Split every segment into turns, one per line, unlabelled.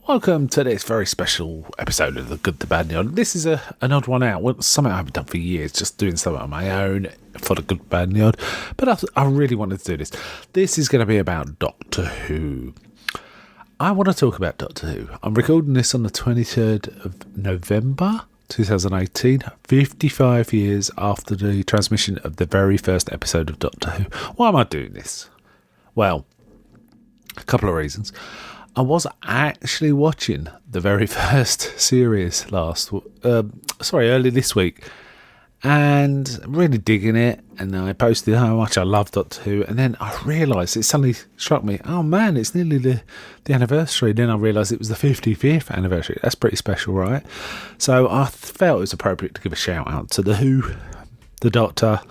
Welcome to this very special episode of The Good, the Bad and the Odd. This is an odd one out. Well, something I haven't done for years, just doing something on my own for The Good, Bad and the Odd. But I really wanted to do this. This is going to be about Doctor Who. I want to talk about Doctor Who. I'm recording this on the 23rd of November 2018, 55 years after the transmission of the very first episode of Doctor Who. Why am I doing this? Well, a couple of reasons. I was actually watching the very first series early this week, and really digging it. And I posted how much I love Doctor Who, and then I realised, it suddenly struck me, oh man, it's nearly the anniversary. Then I realised it was the 55th anniversary. That's pretty special, right? So I felt it was appropriate to give a shout out to the Who, the Doctor,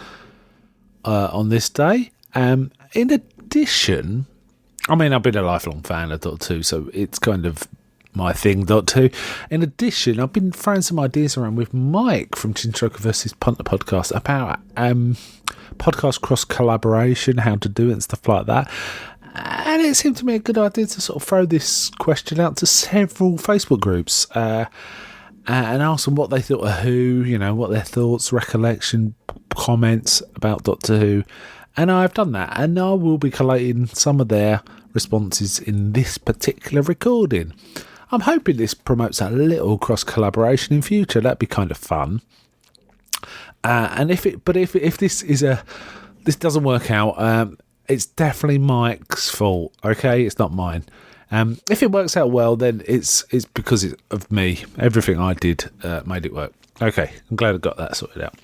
on this day. In addition, I mean, I've been a lifelong fan of Doctor Who, so it's kind of my thing, Doctor Who. In addition, I've been throwing some ideas around with Mike from Chinstroker vs. Punter podcast about podcast cross-collaboration, how to do it and stuff like that. And it seemed to me a good idea to sort of throw this question out to several Facebook groups and ask them what they thought of Who, what their thoughts, recollection, comments about Doctor Who. And I've done that, and I will be collating some of their responses in this particular recording. I'm hoping this promotes a little cross-collaboration in future. That'd be kind of fun. And if this doesn't work out, it's definitely Mike's fault. Okay, it's not mine. If it works out well, then it's because of me. Everything I did made it work. Okay, I'm glad I got that sorted out.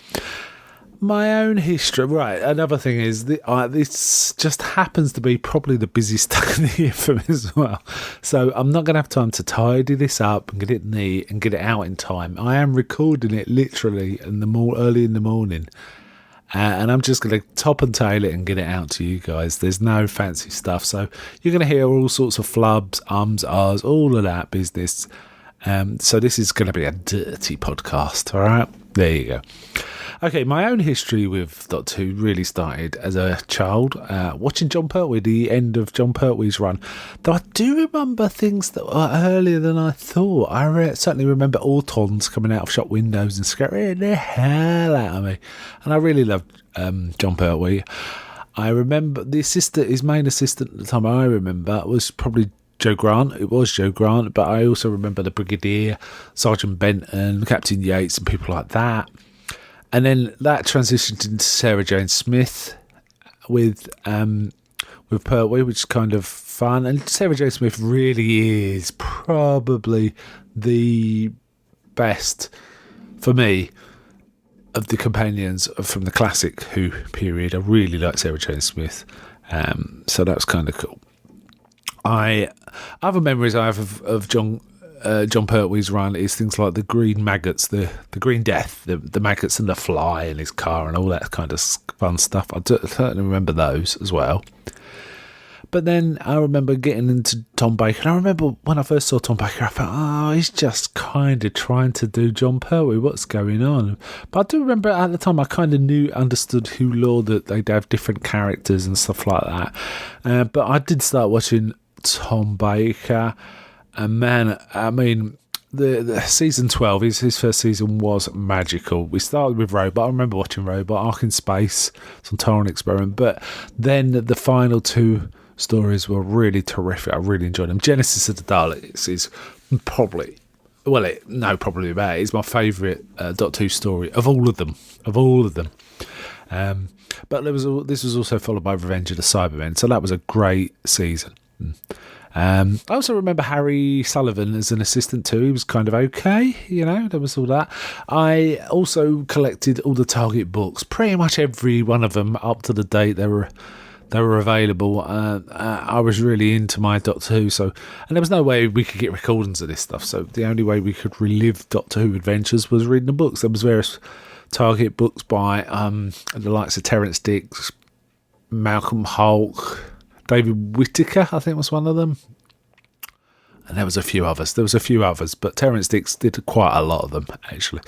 My own history, right? Another thing is this just happens to be probably the busiest day of the year for me as well. So I'm not going to have time to tidy this up and get it neat and get it out in time. I am recording it literally early in the morning, and I'm just going to top and tail it and get it out to you guys. There's no fancy stuff, so you're going to hear all sorts of flubs, ums, ahs, all of that business. So this is going to be a dirty podcast. All right, there you go. Okay, my own history with Doctor Who really started as a child, watching Jon Pertwee, the end of Jon Pertwee's run. Though I do remember things that were earlier than I thought. I certainly remember Autons coming out of shop windows and scaring the hell out of me. And I really loved Jon Pertwee. I remember his main assistant at the time I remember was probably Joe Grant. It was Joe Grant, but I also remember the Brigadier, Sergeant Benton, Captain Yates and people like that. And then that transitioned into Sarah Jane Smith with Pertwee, which is kind of fun. And Sarah Jane Smith really is probably the best, for me, of the companions from the classic Who period. I really like Sarah Jane Smith. So that was kind of cool. Other memories I have of Jon Pertwee's run is things like the green maggots, the green death, the maggots and the fly in his car and all that kind of fun stuff. I certainly remember those as well. But then I remember getting into Tom Baker. And I remember when I first saw Tom Baker, I thought, he's just kind of trying to do Jon Pertwee. What's going on? But I do remember at the time I kind of understood Who lore that they'd have different characters and stuff like that. But I did start watching Tom Baker. And man, I mean, the season 12, his first season was magical. We started with Robot. I remember watching Robot, Ark in Space, some Tauran Experiment. But then the final two stories were really terrific. I really enjoyed them. Genesis of the Daleks is probably, it's my favourite Doctor Who story of all of them. But this was also followed by Revenge of the Cybermen. So that was a great season. I also remember Harry Sullivan as an assistant too. He was kind of okay, there was all that. I also collected all the Target books, pretty much every one of them up to the date they were available. I was really into my Doctor Who, and there was no way we could get recordings of this stuff, so the only way we could relive Doctor Who adventures was reading the books. There was various Target books by the likes of Terrance Dicks, Malcolm Hulke, David Whittaker, I think was one of them. And there was a few others. But Terrance Dicks did quite a lot of them, actually.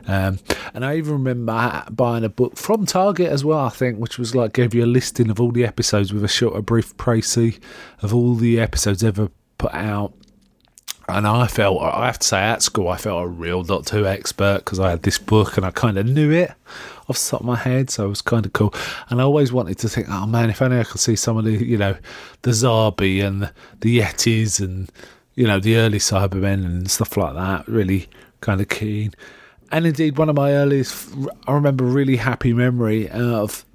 And I even remember buying a book from Target as well, I think, which was gave you a listing of all the episodes with a brief précis of all the episodes ever put out. And I have to say, at school, I felt a real Doctor Who expert because I had this book and I kind of knew it off the top of my head, so it was kind of cool. And I always wanted to think, oh man, if only I could see some of the, the Zarbi and the Yetis and, the early Cybermen and stuff like that. Really kind of keen. And indeed, one of my earliest, I remember, really happy memory of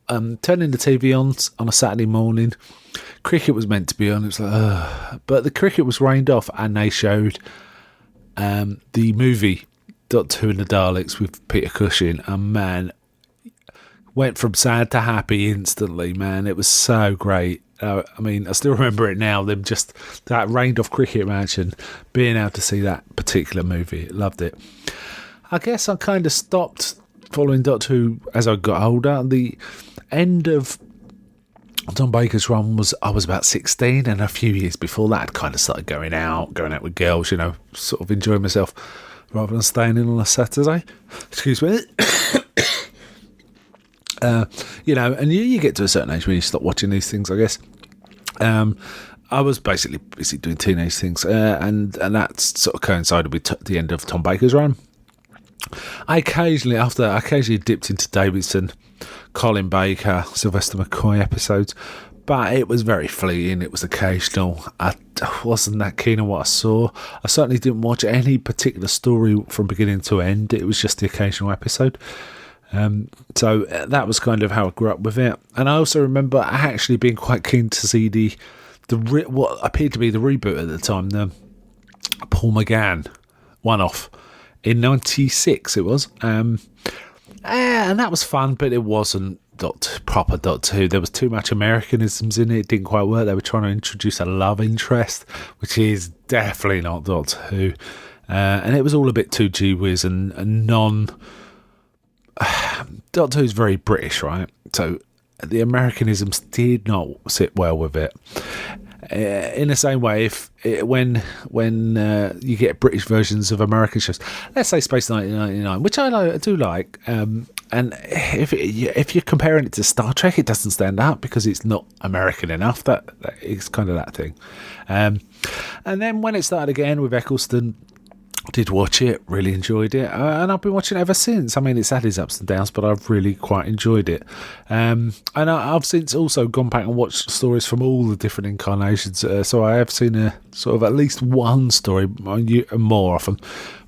turning the TV on a Saturday morning. Cricket was meant to be on. It was like, ugh. But the cricket was rained off, and they showed the movie Doctor Who and the Daleks with Peter Cushing. And man, went from sad to happy instantly. Man, it was so great. I still remember it now. Them just that rained off cricket match and being able to see that particular movie. Loved it. I guess I kind of stopped following Doctor Who as I got older. The end of Tom Baker's run I was about 16, and a few years before that I'd kind of started going out with girls, sort of enjoying myself rather than staying in on a Saturday. Excuse me. And you get to a certain age when you stop watching these things, I guess. I was basically busy doing teenage things, and that sort of coincided with the end of Tom Baker's run. I occasionally dipped into Davidson, Colin Baker, Sylvester McCoy episodes, but it was very fleeting. It was occasional. I wasn't that keen on what I saw. I certainly didn't watch any particular story from beginning to end. It was just the occasional episode. So that was kind of how I grew up with it. And I also remember actually being quite keen to see what appeared to be the reboot at the time, the Paul McGann one-off. In 96 it was. And that was fun, but it wasn't proper Doctor Who. There was too much Americanisms in it. It didn't quite work. They were trying to introduce a love interest, which is definitely not Doctor Who. And it was all a bit too gee-whiz and non... Doctor Who's very British, right? So the Americanisms did not sit well with it. In the same way, when you get British versions of American shows, let's say Space 1999, which I do like, and if you're comparing it to Star Trek, it doesn't stand out because it's not American enough. That is kind of that thing. And then when it started again with Eccleston, did watch it, really enjoyed it, and I've been watching it ever since. It's had its ups and downs, but I've really quite enjoyed it. And I've since also gone back and watched stories from all the different incarnations, so I have seen a sort of at least one story, more often,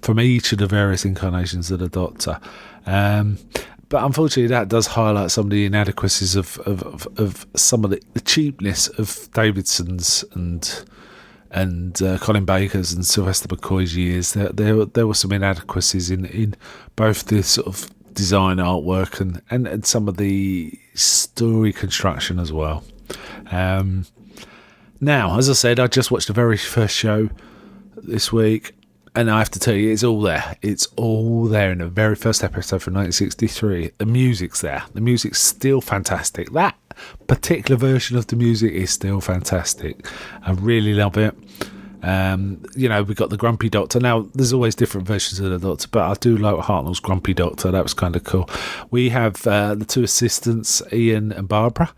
from each of the various incarnations of the Doctor. But unfortunately, that does highlight some of the inadequacies of some of the cheapness of Davidson's and Colin Baker's and Sylvester McCoy's years. There were some inadequacies in both the sort of design artwork and some of the story construction as well. Now, as I said, I just watched the very first show this week, and I have to tell you, it's all there. It's all there in the very first episode from 1963. The music's there. The music's still fantastic. That particular version of the music is still fantastic. I really love it. We've got the Grumpy Doctor. Now, there's always different versions of the Doctor, but I do like Hartnell's Grumpy Doctor. That was kind of cool. We have the two assistants, Ian and Barbara.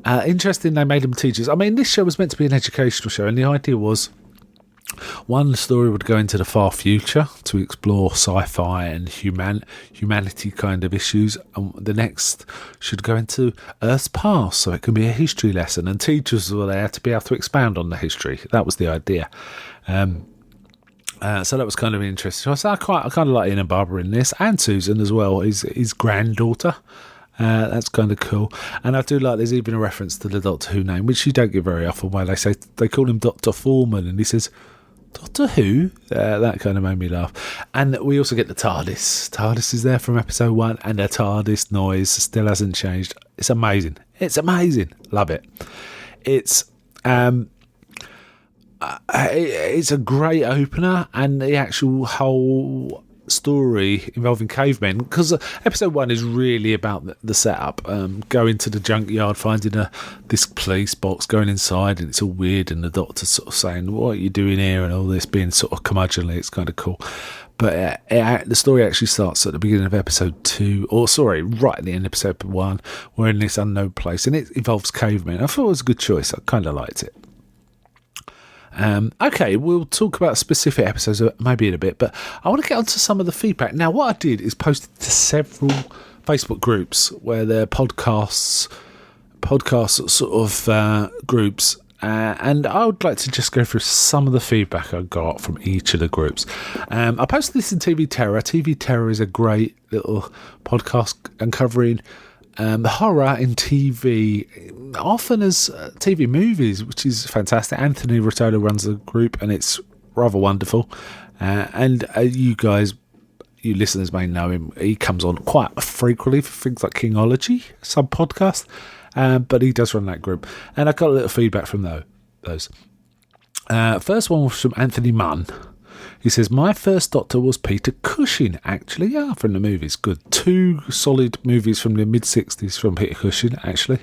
Interesting, they made them teachers. This show was meant to be an educational show, and the idea was one story would go into the far future to explore sci-fi and humanity kind of issues, and the next should go into Earth's past, so it can be a history lesson, and teachers were there to be able to expound on the history. That was the idea. So that was kind of interesting. So I kind of like Ian and Barbara in this, and Susan as well, his granddaughter. That's kind of cool. And I do like there's even a reference to the Doctor Who name, which you don't get very often, where they call him Dr. Foreman, and he says, Doctor Who? That kind of made me laugh. And we also get the TARDIS. TARDIS is there from episode 1, and the TARDIS noise still hasn't changed. It's amazing. It's amazing. Love it. It's a great opener, and the actual whole story involving cavemen, because episode 1 is really about the setup, going to the junkyard, finding this police box, going inside, and it's all weird, and the Doctor sort of saying, what are you doing here, and all this, being sort of curmudgeonly. It's kind of cool. But the story actually starts at the beginning of episode 2, right at the end of episode 1. We're in this unknown place, and it involves cavemen. I thought it was a good choice. I kind of liked it. Okay, we'll talk about specific episodes maybe in a bit, but I want to get onto some of the feedback. Now, what I did is posted to several Facebook groups where there are podcasts sort of groups, and I would like to just go through some of the feedback I got from each of the groups. I posted this in TV Terror. TV Terror is a great little podcast uncovering the horror in TV, often as TV movies, which is fantastic. Anthony Rotolo runs the group, and it's rather wonderful. And you listeners may know him. He comes on quite frequently for things like Kingology, some podcast, but he does run that group. And I got a little feedback from those. First one was from Anthony Munn. He says, my first Doctor was Peter Cushing, actually. Yeah, from the movies. Good. 2 solid movies from the mid-60s from Peter Cushing, actually.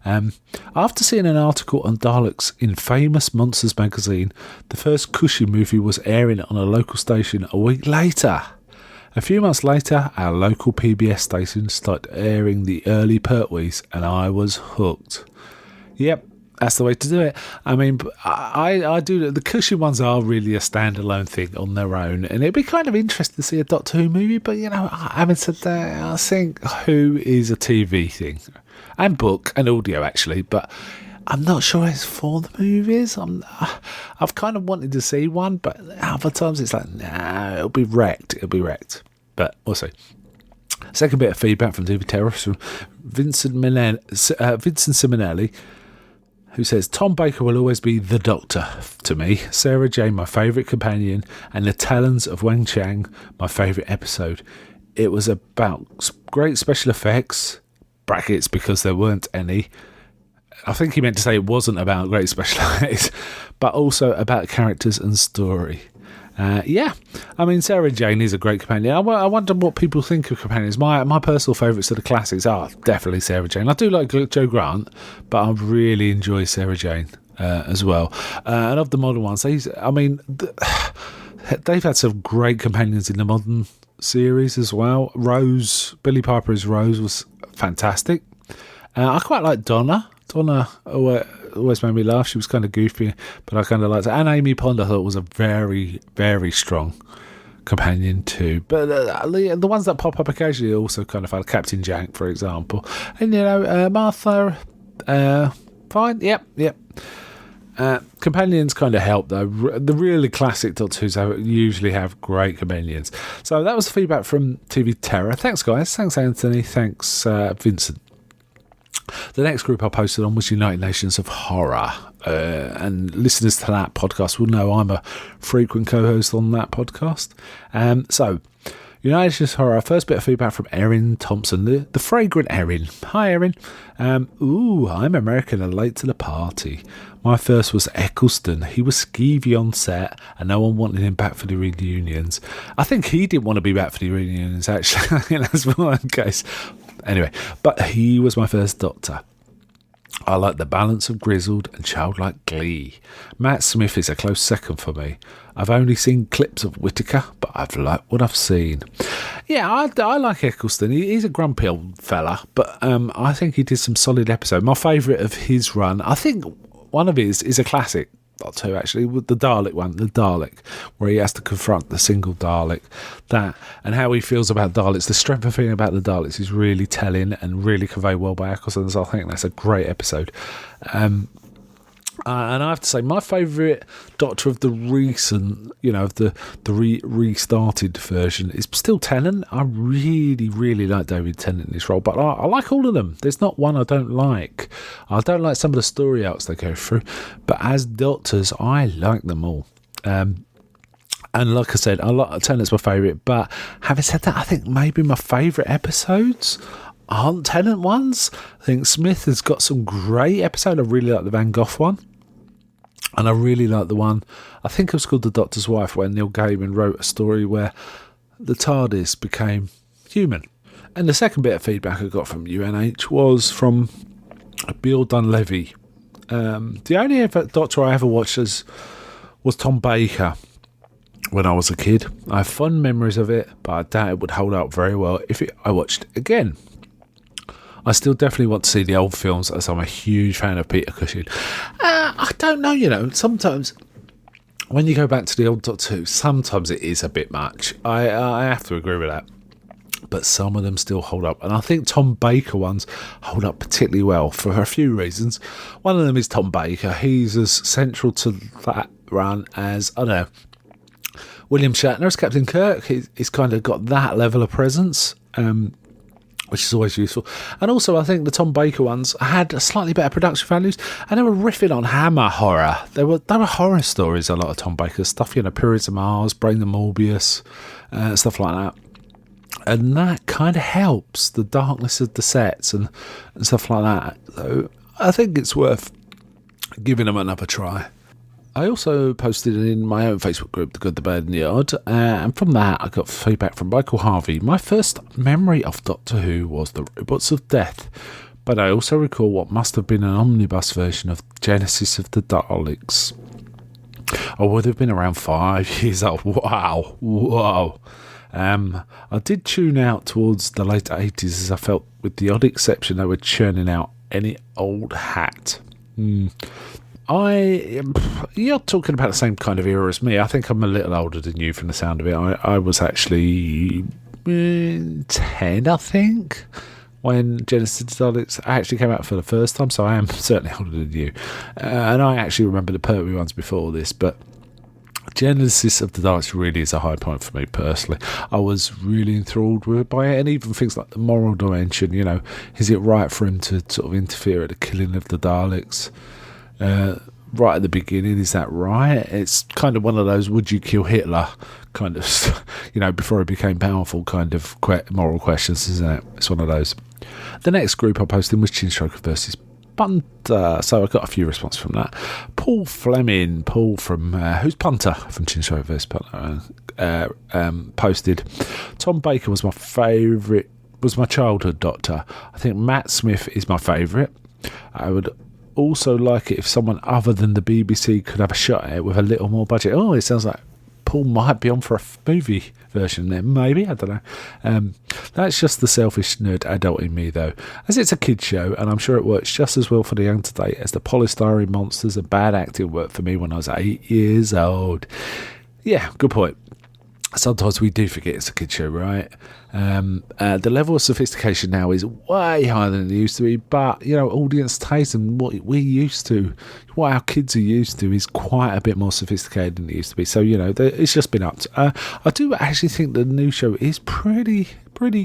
After seeing an article on Daleks in Famous Monsters magazine, the first Cushing movie was airing on a local station a week later. A few months later, our local PBS station started airing the early Pertwees, and I was hooked. Yep. That's the way to do it. I mean, I do. The Cushing ones are really a standalone thing on their own, and it'd be kind of interesting to see a Doctor Who movie. But having said that, I think Who is a TV thing, and book and audio actually. But I'm not sure it's for the movies. I've kind of wanted to see one, but other times it's like, nah, it'll be wrecked. But we'll see. Second bit of feedback from TV Terror from Vincent Simonelli, who says, Tom Baker will always be the Doctor to me. Sarah Jane, my favourite companion, and the Talons of Wang Chang, my favourite episode. It was about great special effects, brackets because there weren't any. I think he meant to say it wasn't about great special effects, but also about characters and story. Yeah, I mean, Sarah Jane is a great companion. I wonder what people think of companions. My personal favourites of the classics are definitely Sarah Jane. I do like Jo Grant, but I really enjoy Sarah Jane as well. And of the modern ones, they've had some great companions in the modern series as well. Rose, Billie Piper as Rose was fantastic. I quite like Donna. Donna always made me laugh. She was kind of goofy, but I kind of liked her. And Amy Pond, I thought, was a very, very strong companion too. But the ones that pop up occasionally also kind of fun. Captain Jack, for example. And, Martha, fine. Yep. Companions kind of help, though. The really classic Doctor Who's usually have great companions. So that was the feedback from TV Terror. Thanks, guys. Thanks, Anthony. Thanks, Vincent. The next group I posted on was United Nations of Horror, and listeners to that podcast will know I'm a frequent co-host on that podcast. So, United Nations of Horror, first bit of feedback from Erin Thompson, the fragrant Erin. Hi, Erin. I'm American and late to the party. My first was Eccleston. He was skeevy on set and no one wanted him back for the reunions. I think he didn't want to be back for the reunions, actually. I think that's one case. Anyway, but he was my first Doctor. I like the balance of grizzled and childlike glee. Matt Smith is a close second for me. I've only seen clips of Whittaker, but I've liked what I've seen. Yeah, I like Eccleston. He's a grumpy old fella, but I think he did some solid episodes. My favourite of his run, I think one of his is a classic. Not two, actually, with the Dalek one, the Dalek, where he has to confront the single Dalek, that, and how he feels about Daleks. The strength of feeling about the Daleks is really telling and really conveyed well by Eccleston, so I think that's a great episode. And I have to say, my favourite Doctor of the recent, of the restarted version is still Tennant. I really, really like David Tennant in this role, but I like all of them. There's not one I don't like. I don't like some of the story arcs they go through, but as Doctors, I like them all. And like I said, Tennant's my favourite, but having said that, I think maybe my favourite episodes aren't Tennant ones. I think Smith has got some great episodes. I really like the Van Gogh one. And I really like the one, I think it was called The Doctor's Wife, where Neil Gaiman wrote a story where the TARDIS became human. And the second bit of feedback I got from UNH was from Bill Dunleavy. The only Doctor I ever watched was Tom Baker when I was a kid. I have fond memories of it, but I doubt it would hold up very well if I watched it again. I still definitely want to see the old films, as I'm a huge fan of Peter Cushing. I don't know, sometimes when you go back to the old Doctor Who, sometimes it is a bit much. I have to agree with that. But some of them still hold up. And I think Tom Baker ones hold up particularly well for a few reasons. One of them is Tom Baker. He's as central to that run as, I don't know, William Shatner as Captain Kirk. He's kind of got that level of presence, which is always useful. And also, I think the Tom Baker ones had slightly better production values, and they were riffing on Hammer horror. They were horror stories, a lot of Tom Baker's stuff, Periods of Mars, Brain the Morbius, stuff like that. And that kind of helps the darkness of the sets and stuff like that. So I think it's worth giving them another try. I also posted in my own Facebook group, The Good, The Bad and the Odd, and from that I got feedback from Michael Harvey. My first memory of Doctor Who was the Robots of Death, but I also recall what must have been an omnibus version of Genesis of the Daleks. I would have been around 5 years old. Wow. I did tune out towards the late 80s, as I felt, with the odd exception, they were churning out any old hat. You're talking about the same kind of era as me. I think I'm a little older than you from the sound of it. I was actually 10, I think, when Genesis of the Daleks actually came out for the first time, so I am certainly older than you. And I actually remember the Pertwee ones before this, but Genesis of the Daleks really is a high point for me personally. I was really enthralled by it, and even things like the moral dimension, is it right for him to sort of interfere at the killing of the Daleks right at the beginning? Is that right? It's kind of one of those would you kill Hitler kind of, before he became powerful kind of moral questions, isn't it? It's one of those. The next group I posted was Chinstroker versus Punter, so I got a few responses from that. Paul Fleming, from who's Punter from Chinstroker vs Punter, posted, Tom Baker was my favourite, was my childhood Doctor. I think Matt Smith is my favourite. I would also like it if someone other than the BBC could have a shot at it with a little more budget. Oh, it sounds like Paul might be on for a movie version then, maybe, I don't know. That's just the selfish nerd adult in me, though, as it's a kid show, and I'm sure it works just as well for the young today as the polystyrene monsters and bad acting worked for me when I was 8 years old. Yeah, good point. Sometimes we do forget it's a kid show, right? The level of sophistication now is way higher than it used to be, but audience taste and what we're used to, what our kids are used to, is quite a bit more sophisticated than it used to be. So it's just been upped. I do actually think the new show is pretty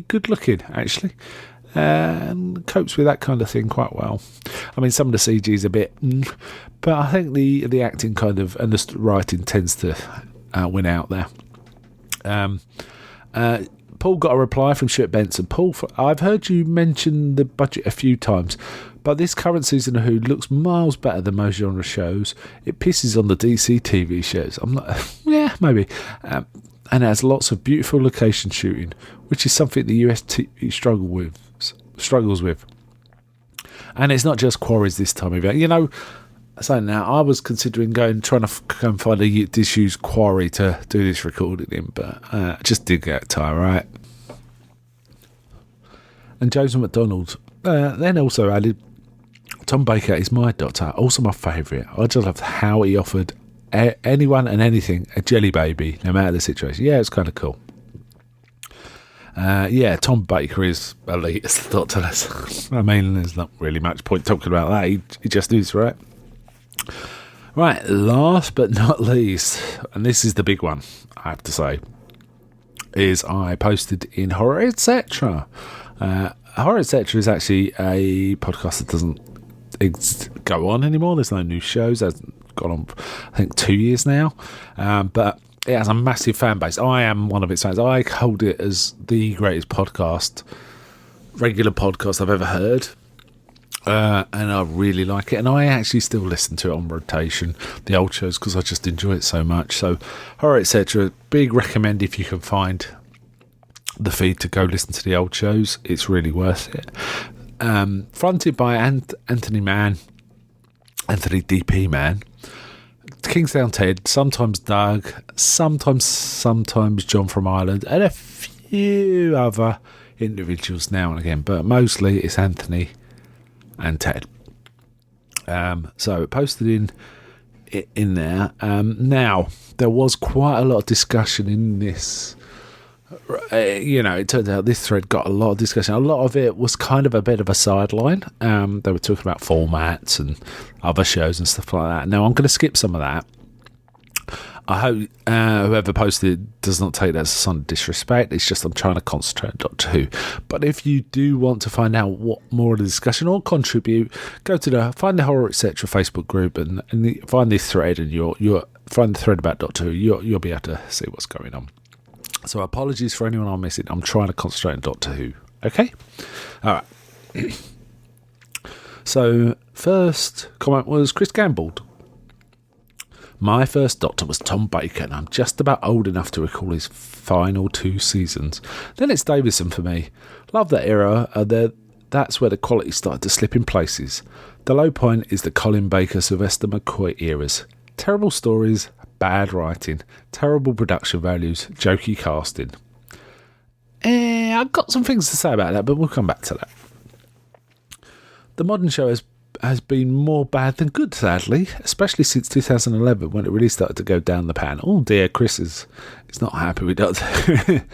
good looking, actually, and copes with that kind of thing quite well. I mean, some of the CG is a bit, but I think the acting kind of and the writing tends to win out there. Paul got a reply from Stuart Benson. Paul, I've heard you mention the budget a few times, but this current season of Who looks miles better than most genre shows. It pisses on the DC TV shows. I'm like, yeah, maybe. And it has lots of beautiful location shooting, which is something the US TV struggles with. And it's not just quarries this time of year. So now I was considering trying to go and find a disused quarry to do this recording in, but I just did get tired, right? And Joseph McDonald then also added, Tom Baker is my Doctor, also my favourite. I just loved how he offered anyone and anything a jelly baby, no matter the situation. Yeah, it's kind of cool. Tom Baker is elite as the Doctor. I mean, there's not really much point talking about that. He just is, right? Right, last but not least, and this is the big one, I have to say, is I posted in Horror Etc. Horror Etc. is actually a podcast that doesn't go on anymore. There's no new shows. It's gone on, I think, 2 years now. But it has a massive fan base. I am one of its fans. I hold it as the greatest regular podcast I've ever heard. And I really like it, and I actually still listen to it on rotation, the old shows, because I just enjoy it so much. So Horror Etc. big recommend if you can find the feed to go listen to the old shows. It's really worth it. Fronted by Anthony DP Mann, Kingsdown Ted, sometimes Doug, sometimes John from Ireland, and a few other individuals now and again, but mostly it's Anthony and Ted. So it posted in there. Now, there was quite a lot of discussion in this. It turns out this thread got a lot of discussion. A lot of it was kind of a bit of a sideline. They were talking about formats and other shows and stuff like that. Now, I'm going to skip some of that. I hope whoever posted it does not take that as a sign of disrespect. It's just I'm trying to concentrate on Doctor Who. But if you do want to find out what more of the discussion or contribute, go to find the Horror Etc. Facebook group and find this thread, and you'll find the thread about Doctor Who. You'll be able to see what's going on. So apologies for anyone I'm missing. I'm trying to concentrate on Doctor Who. Okay? All right. So first comment was Chris Gamble. My first Doctor was Tom Baker, and I'm just about old enough to recall his final 2 seasons. Then it's Davison for me. Love that era. That's where the quality started to slip in places. The low point is the Colin Baker, Sylvester McCoy eras. Terrible stories, bad writing, terrible production values, jokey casting. I've got some things to say about that, but we'll come back to that. The modern show has been more bad than good, sadly, especially since 2011 when it really started to go down the pan. Oh dear, Chris is not happy with that.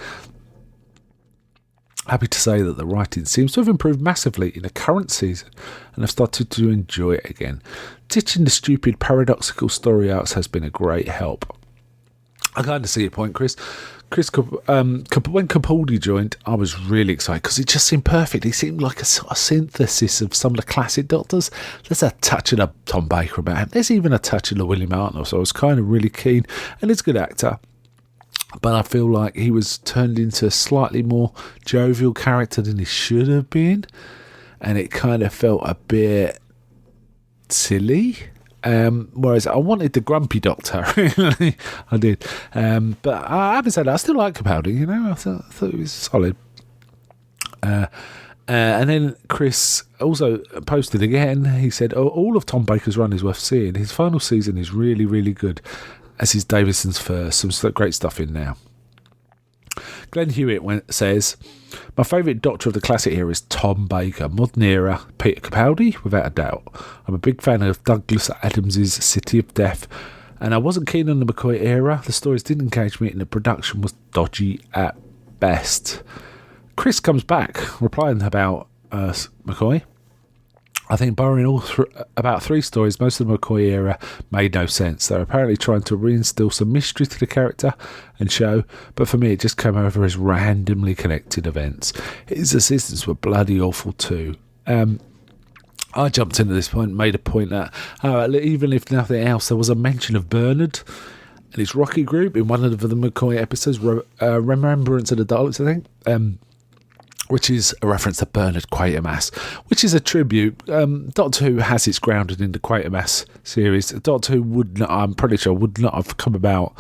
Happy to say that the writing seems to have improved massively in the current season, and I've started to enjoy it again. Ditching the stupid paradoxical story arcs has been a great help. I kind of see your point, Chris. When Capaldi joined, I was really excited because it just seemed perfect. He seemed like a sort of synthesis of some of the classic Doctors. There's a touch of the Tom Baker about him. There's even a touch of the William Hartnell, so I was kind of really keen. And he's a good actor. But I feel like he was turned into a slightly more jovial character than he should have been. And it kind of felt a bit silly. Whereas I wanted the grumpy Doctor, really, I did. But I haven't said that. I still like Capaldi, I thought it was solid. And then Chris also posted again. He said, all of Tom Baker's run is worth seeing. His final season is really, really good, as is Davison's first. Some great stuff in there. Glenn Hewitt says, my favourite Doctor of the classic era is Tom Baker. Modern era, Peter Capaldi, without a doubt. I'm a big fan of Douglas Adams's City of Death, and I wasn't keen on the McCoy era. The stories didn't engage me, and the production was dodgy at best. Chris comes back, replying about McCoy. I think borrowing about 3 stories, most of the McCoy era made no sense. They're apparently trying to reinstill some mystery to the character and show, but for me it just came over as randomly connected events. His assistants were bloody awful too. I jumped into this point, made a point that even if nothing else, there was a mention of Bernard and his Rocky group in one of the McCoy episodes, Remembrance of the Daleks, I think. Which is a reference to Bernard Quatermass, which is a tribute. Doctor Who has its grounding in the Quatermass series. Doctor Who I'm pretty sure, would not have come about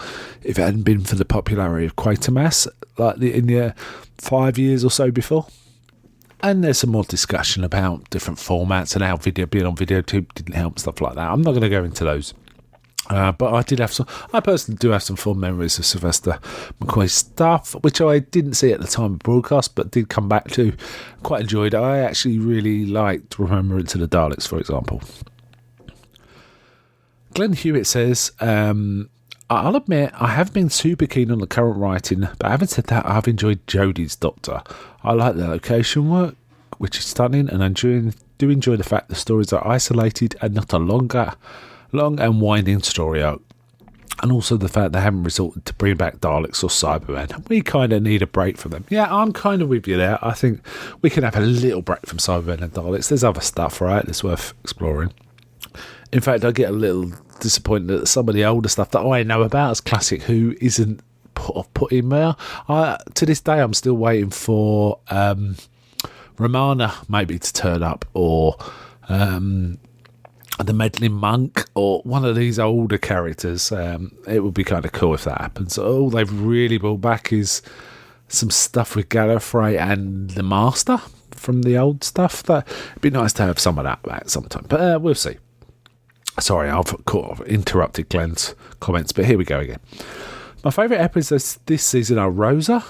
if it hadn't been for the popularity of Quatermass, like in the 5 years or so before. And there's some more discussion about different formats and how being on Videotube didn't help, stuff like that. I'm not going to go into those. But I personally do have some fond memories of Sylvester McCoy's stuff, which I didn't see at the time of broadcast, but did come back to. Quite enjoyed. I actually really liked Remembrance of the Daleks, for example. Glenn Hewitt says, I'll admit I have been super keen on the current writing, but having said that, I've enjoyed Jodie's Doctor. I like the location work, which is stunning, and I do enjoy the fact the stories are isolated and not a long and winding story arc, and also the fact they haven't resorted to bring back Daleks or Cybermen. We kind of need a break from them. Yeah, I'm kind of with you there. I think we can have a little break from Cybermen and Daleks. There's other stuff, right, that's worth exploring. In fact, I get a little disappointed that some of the older stuff that I know about as classic Who isn't put in there. To this day, I'm still waiting for Romana maybe to turn up, or the meddling monk, or one of these older characters. It would be kind of cool if that happens. All they've really brought back is some stuff with Gallifrey and the Master from the old stuff. It'd be nice to have some of that back sometime, but we'll see. Sorry, I've interrupted Glenn's comments, but here we go again. My favourite episodes this season are Rosa,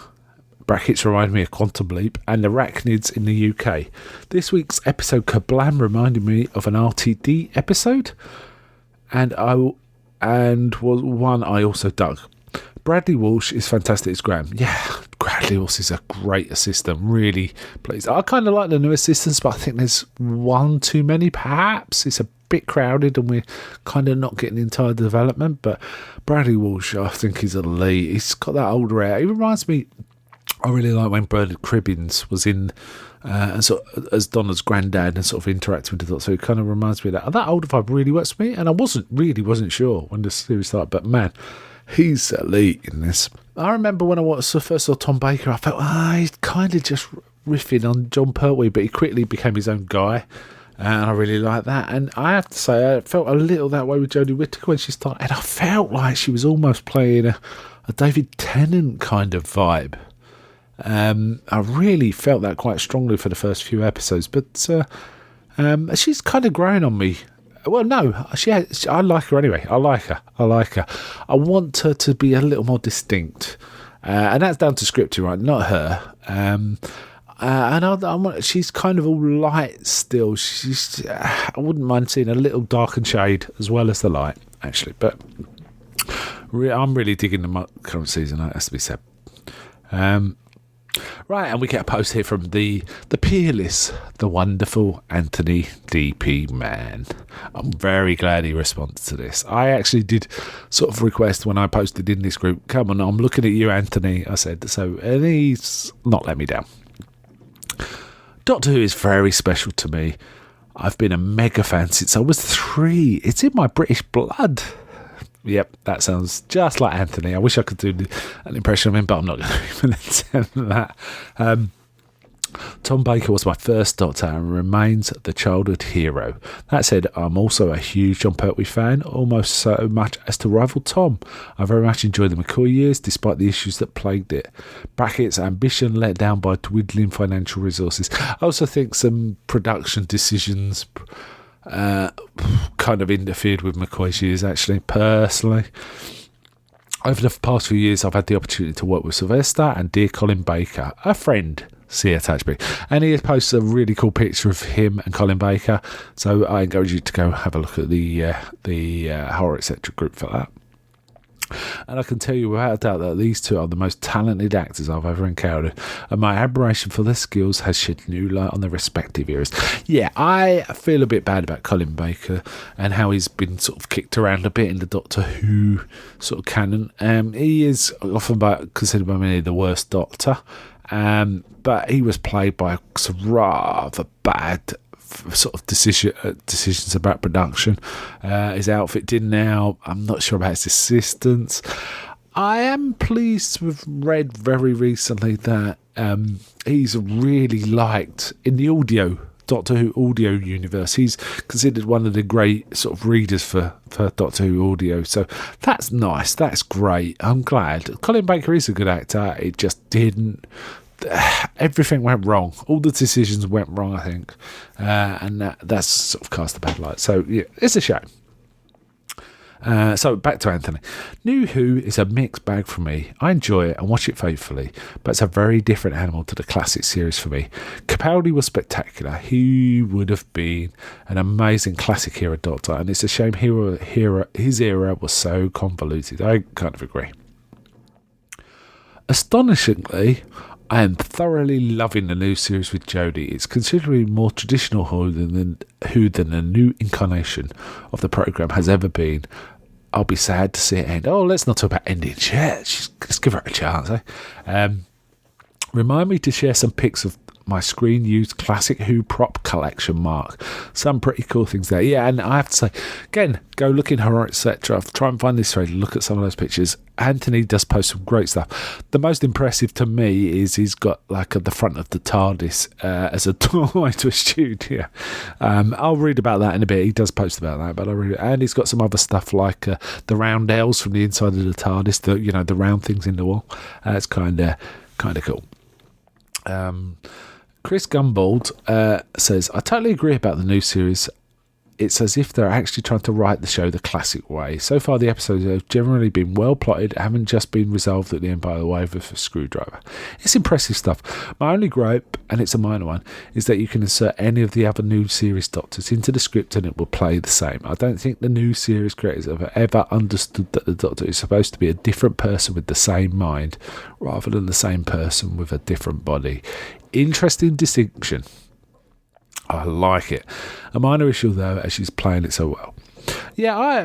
brackets remind me of Quantum Leap, and Arachnids in the UK. This week's episode Kablam reminded me of an RTD episode, and and was one I also dug. Bradley Walsh is fantastic as Graham. Yeah, Bradley Walsh is a great assistant. Really pleased. I kind of like the new assistants, but I think there's one too many, perhaps. It's a bit crowded and we're kind of not getting entire development. But Bradley Walsh, I think, is elite. He's got that older hair. He reminds me, I really like when Bernard Cribbins was in and sort of, as Donna's granddad and sort of interacting with the Doctor. So it kind of reminds me of that. That older vibe really works for me. And I wasn't sure when the series started, but man, he's elite in this. I remember when I first saw Tom Baker, I felt, he's kind of just riffing on John Pertwee, but he quickly became his own guy. And I really like that. And I have to say, I felt a little that way with Jodie Whittaker when she started. And I felt like she was almost playing a David Tennant kind of vibe. I really felt that quite strongly for the first few episodes. But she's kind of growing on me. Well, no, I like her anyway. I like her. I want her to be a little more distinct. And that's down to scripting, right? Not her. And she's kind of all light still. I wouldn't mind seeing a little darkened shade as well as the light, actually. But I'm really digging the current season, that has to be said. Right, and we get a post here from the peerless, the wonderful Anthony D.P. Mann. I'm very glad he responded to this. I actually did sort of request when I posted in this group, come on, I'm looking at you, Anthony. I said, and he's not let me down. Doctor Who is very special to me. I've been a mega fan since I was 3. It's in my British blood. Yep, that sounds just like Anthony. I wish I could do an impression of him, but I'm not going to even attempt that. Tom Baker was my first Doctor and remains the childhood hero. That said, I'm also a huge John Pertwee fan, almost so much as to rival Tom. I very much enjoyed the McCoy years, despite the issues that plagued it. Brackett's ambition let down by dwindling financial resources. I also think some production decisions kind of interfered with McCoy's years, actually, personally. Over the past few years, I've had the opportunity to work with Sylvester and dear Colin Baker, a friend, see attached me, and he has posted a really cool picture of him and Colin Baker, so I encourage you to go have a look at the Horror Etc. group for that. And I can tell you without a doubt that these two are the most talented actors I've ever encountered, and my admiration for their skills has shed new light on their respective eras. Yeah, I feel a bit bad about Colin Baker and how he's been sort of kicked around a bit in the Doctor Who sort of canon. He is often considered by many the worst Doctor, but he was played by some rather bad sort of decisions about production. His outfit didn't now. I'm not sure about his assistants. I am pleased to have read very recently that he's really liked in the audio Doctor Who audio universe. He's considered one of the great sort of readers for Doctor Who audio, so that's nice. That's great. I'm glad. Colin Baker is a good actor. It just didn't. Everything went wrong. All the decisions went wrong, I think, and that's sort of cast a bad light. So yeah, it's a shame. So back to Anthony. New Who is a mixed bag for me. I enjoy it and watch it faithfully, but it's a very different animal to the classic series for me. Capaldi was spectacular. He would have been an amazing classic era Doctor, and it's a shame his era was so convoluted. I kind of agree. Astonishingly, I am thoroughly loving the new series with Jodie. It's considerably more traditional Who than the new incarnation of the programme has ever been. I'll be sad to see it end. Oh, let's not talk about endings yet. Let's give her a chance. Remind me to share some pics of my screen-used classic Who prop collection, Mark. Some pretty cool things there. Yeah, and I have to say, again, go look in Horror Etc. Try and find this thread, look at some of those pictures. Anthony does post some great stuff. The most impressive to me is he's got like at the front of the TARDIS as a doorway to a studio. I'll read about that in a bit. He does post about that, but and he's got some other stuff like the roundels from the inside of the TARDIS, the round things in the wall. It's kind of cool. Chris Gumbald says, I totally agree about the new series it's as if they're actually trying to write the show the classic way. So far, the episodes have generally been well plotted, haven't just been resolved at the end by the wave of a screwdriver. It's impressive stuff. My only gripe, and it's a minor one, is that you can insert any of the other new series Doctors into the script and it will play the same. I don't think the new series creators have ever understood that the Doctor is supposed to be a different person with the same mind, rather than the same person with a different body. Interesting distinction. I like it. A minor issue, though, as she's playing it so well. Yeah, I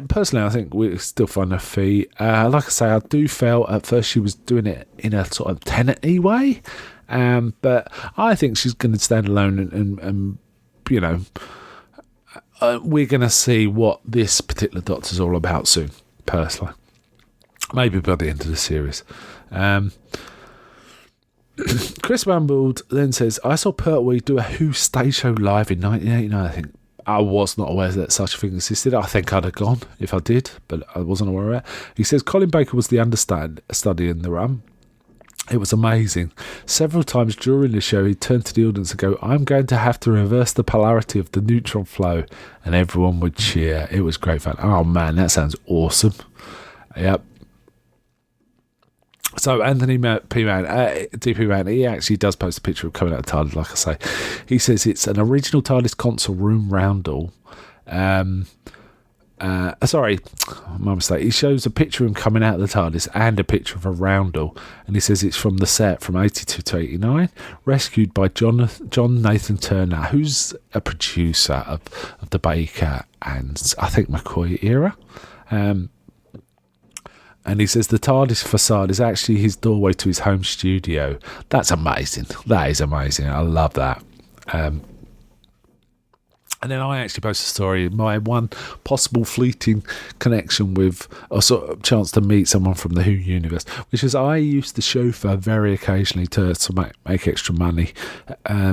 think we still find her feet. Like I say, I do feel at first she was doing it in a sort of Tennant-y way, but I think she's going to stand alone and you know, we're going to see what this particular Doctor's all about soon, personally. Maybe by the end of the series. Chris Rambold then says, I saw Pertwee do a Who stage show live in 1989. I think I was not aware that such a thing existed. I think I'd have gone if I did, but I wasn't aware of it. He says Colin Baker was the understudy in the run. It was amazing. Several times during the show, he'd turn to the audience and go, I'm going to have to reverse the polarity of the neutron flow, and everyone would cheer. It was great fun. Oh man, that sounds awesome. Yep. So Anthony P. Man, DP Man, he actually does post a picture of coming out of TARDIS, like I say. He says it's an original TARDIS console room roundel. Sorry, my mistake. He shows a picture of him coming out of the TARDIS and a picture of a roundel, and he says it's from the set from 82 to 89, rescued by John Nathan Turner, who's a producer of the Baker and I think McCoy era. And he says the TARDIS facade is actually his doorway to his home studio. That's amazing. That is amazing. I love that. And then I actually post a story, my one possible fleeting connection with, or sort of chance to meet someone from the Who universe, which is I used to chauffeur very occasionally to make extra money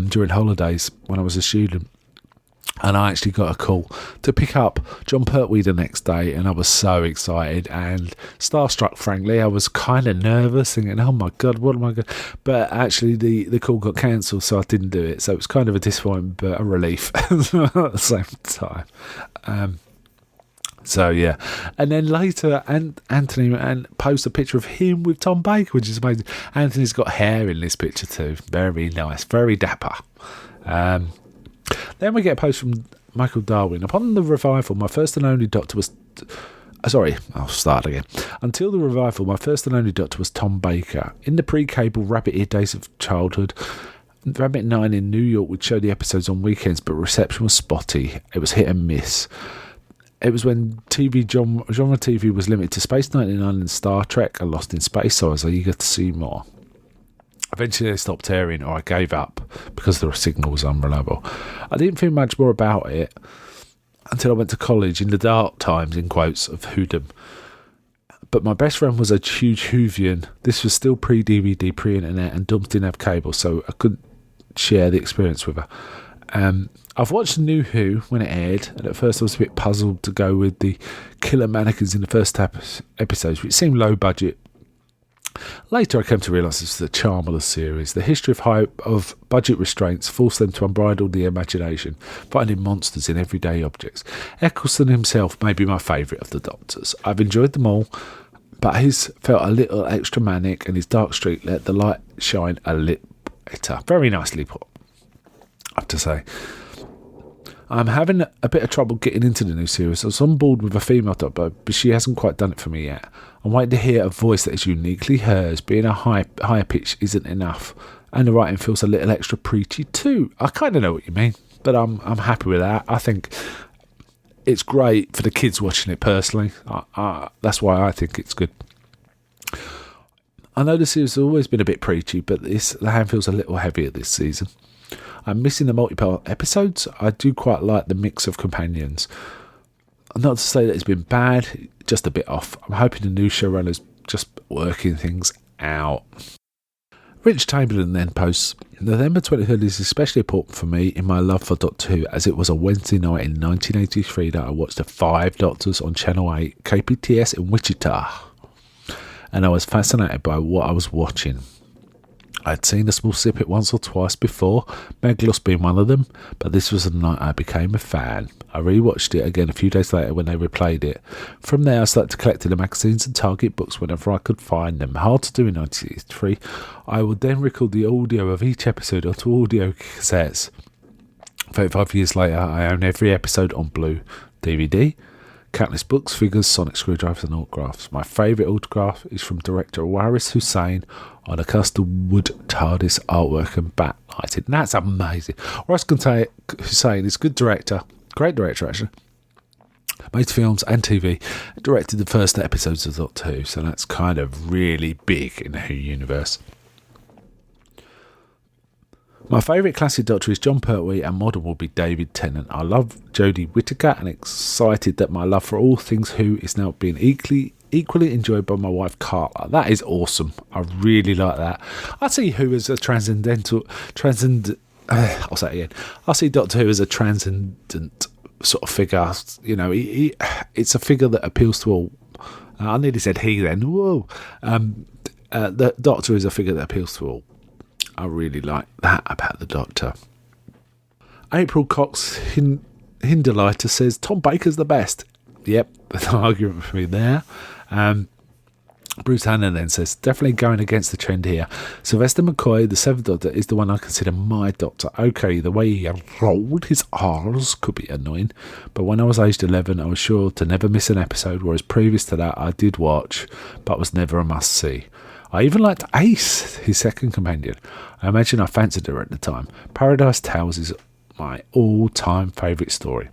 during holidays when I was a student. And I actually got a call to pick up John Pertwee the next day, and I was so excited and starstruck, frankly. I was kind of nervous, thinking, oh my God, what am I going to... But actually the call got cancelled, so I didn't do it. So it was kind of a disappointment, but a relief at the same time. So yeah, and then later, Anthony posts a picture of him with Tom Baker, which is amazing. Anthony's got hair in this picture too. Very nice, very dapper. Then we get a post from Michael Darwin. Upon the revival, my first and only Doctor was... Sorry, I'll start again. Until the revival, my first and only Doctor was Tom Baker. In the pre-cable Rabbit Ear days of childhood, Rabbit 9 in New York would show the episodes on weekends, but reception was spotty. It was hit and miss. It was when genre TV was limited to Space 99 and Star Trek and Lost in Space, so I was eager to see more. Eventually they stopped airing, or I gave up because the signal was unreliable. I didn't think much more about it until I went to college in the dark times, in quotes, of Whodom. But my best friend was a huge Whovian. This was still pre-DVD, pre-internet, and Dubs didn't have cable, so I couldn't share the experience with her. I've watched the new Who when it aired, and at first I was a bit puzzled to go with the killer mannequins in the first episodes, which seemed low budget. Later I came to realise this is the charm of the series. The history of budget restraints forced them to unbridle the imagination, finding monsters in everyday objects. Eccleston himself may be my favourite of the Doctors. I've enjoyed them all, but his felt a little extra manic, and his dark streak let the light shine a little better. Very nicely put, I have to say. I'm having a bit of trouble getting into the new series. I was on board with a female Doctor, but she hasn't quite done it for me yet. I'm waiting to hear a voice that is uniquely hers. Being a higher pitch isn't enough, and the writing feels a little extra preachy too. I kind of know what you mean, but I'm happy with that. I think it's great for the kids watching it personally. That's why I think it's good. I know the series has always been a bit preachy, but the hand feels a little heavier this season. I'm missing the multi-part episodes. I do quite like the mix of companions. Not to say that it's been bad, just a bit off. I'm hoping the new showrunner's just working things out. Rich Chamberlain then posts, November 23rd is especially important for me in my love for Doctor Who, as it was a Wednesday night in 1983 that I watched the 5 Doctors on Channel 8 KPTS in Wichita, and I was fascinated by what I was watching. I'd seen a small snippet once or twice before, Meglos being one of them, but this was the night I became a fan. I rewatched it again a few days later when they replayed it. From there I started collecting the magazines and Target books whenever I could find them. Hard to do in 1983. I would then record the audio of each episode onto audio cassettes. 35 years later, I own every episode on blue DVD. Countless books, figures, sonic screwdrivers and autographs. My favourite autograph is from director Waris Hussein on a custom wood TARDIS artwork and backlighted. And that's amazing. Waris Hussein is a good director, great director actually. Made films and TV, directed the first episodes of Doctor Who, so that's kind of really big in the Who universe. My favourite classic Doctor is Jon Pertwee and modern will be David Tennant. I love Jodie Whittaker and excited that my love for all things Who is now being equally enjoyed by my wife Carla. That is awesome. I really like that. I see Who as a I'll say it again. I see Doctor Who as a transcendent sort of figure. You know, it's a figure that appeals to all. I nearly said he then. Whoa. The Doctor is a figure that appeals to all. I really like that about the Doctor. April Cox Hinderleiter says Tom Baker's the best. Yep, there's no argument for me there. Bruce Hanna then says, definitely going against the trend here. Sylvester McCoy, the Seventh Doctor, is the one I consider my Doctor. Okay, the way he rolled his R's could be annoying, but when I was aged 11, I was sure to never miss an episode, whereas previous to that, I did watch, but was never a must-see. I even liked Ace, his second companion. I imagine I fancied her at the time. Paradise Tales is my all-time favourite story.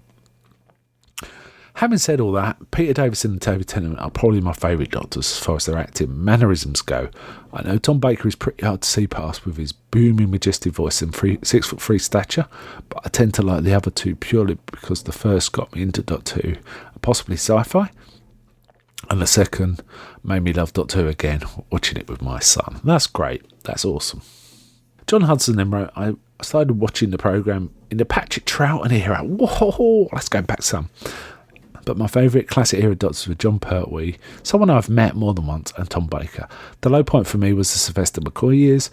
Having said all that, Peter Davison and David Tennant are probably my favourite Doctors as far as their acting mannerisms go. I know Tom Baker is pretty hard to see past with his booming, majestic voice and 6'3" stature, but I tend to like the other two purely because the first got me into Doctor Who, possibly sci-fi, and the second made me love Doctor Who again, watching it with my son. That's great. That's awesome. John Hudson then wrote, I started watching the programme in the Patrick Troughton era. Whoa, let's go back some. But my favourite classic era Doctors were Jon Pertwee, someone I've met more than once, and Tom Baker. The low point for me was the Sylvester McCoy years.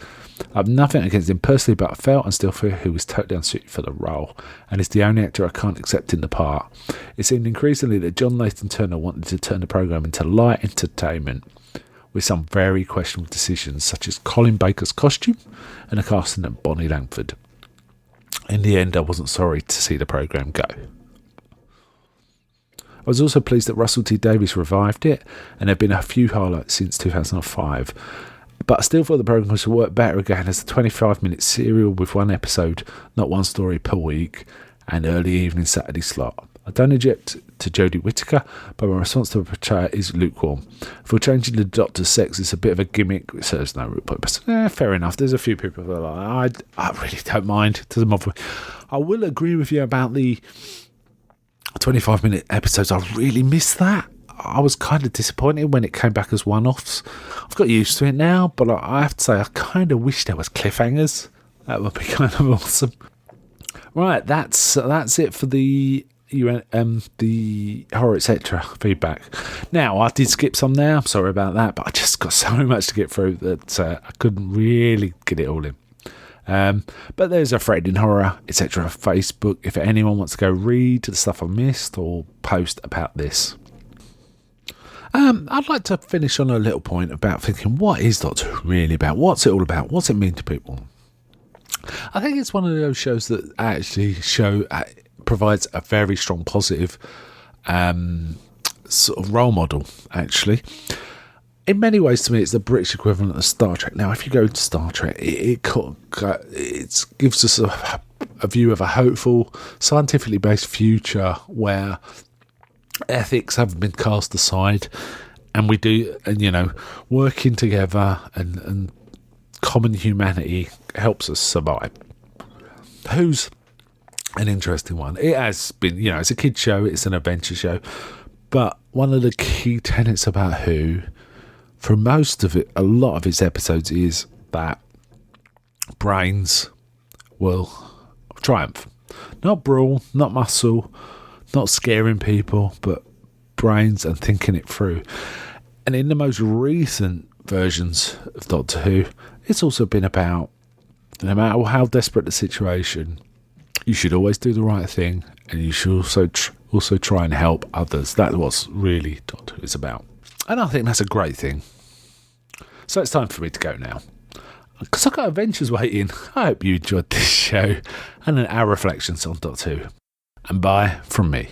I have nothing against him personally, but I felt and still feel he was totally unsuited for the role, and is the only actor I can't accept in the part. It seemed increasingly that John Nathan Turner wanted to turn the programme into light entertainment, with some very questionable decisions, such as Colin Baker's costume and the casting of Bonnie Langford. In the end, I wasn't sorry to see the programme go. I was also pleased that Russell T Davies revived it, and there have been a few highlights since 2005. But I still thought the programme should work better again as a 25-minute serial with one episode, not one story per week, and early evening Saturday slot. I don't object to Jodie Whittaker, but my response to her portrayal is lukewarm. For changing the Doctor's sex, it's a bit of a gimmick which serves no real purpose. Fair enough. There's a few people that are like, I really don't mind. It doesn't bother me. I will agree with you about the 25-minute episodes. I really missed that. I was kind of disappointed when it came back as one-offs. I've got used to it now, but I have to say I kind of wish there was cliffhangers. That would be kind of awesome. Right, that's it for the horror etc. feedback. Now I did skip some there. I'm sorry about that, but I just got so much to get through that I couldn't really get it all in. But there's a Thread in Horror, etc. Facebook if anyone wants to go read the stuff I missed or post about this. I'd like to finish on a little point about thinking, what is Doctor Who really about? What's it all about? What's it mean to people? I think it's one of those shows that actually provides a very strong positive sort of role model, actually. In many ways, to me, it's the British equivalent of Star Trek. Now, if you go to Star Trek, it gives us a view of a hopeful, scientifically based future where ethics haven't been cast aside, and we do, and working together and common humanity helps us survive. Who's an interesting one? It has been, it's a kid show, it's an adventure show, but one of the key tenets about Who, for most of it, a lot of its episodes, is that brains will triumph. Not brawl, not muscle, not scaring people, but brains and thinking it through. And in the most recent versions of Doctor Who, it's also been about, no matter how desperate the situation, you should always do the right thing, and you should also try and help others. That's what really Doctor Who is about. And I think that's a great thing. So it's time for me to go now, because I've got adventures waiting. I hope you enjoyed this show and our reflections on Doctor Who. And bye from me.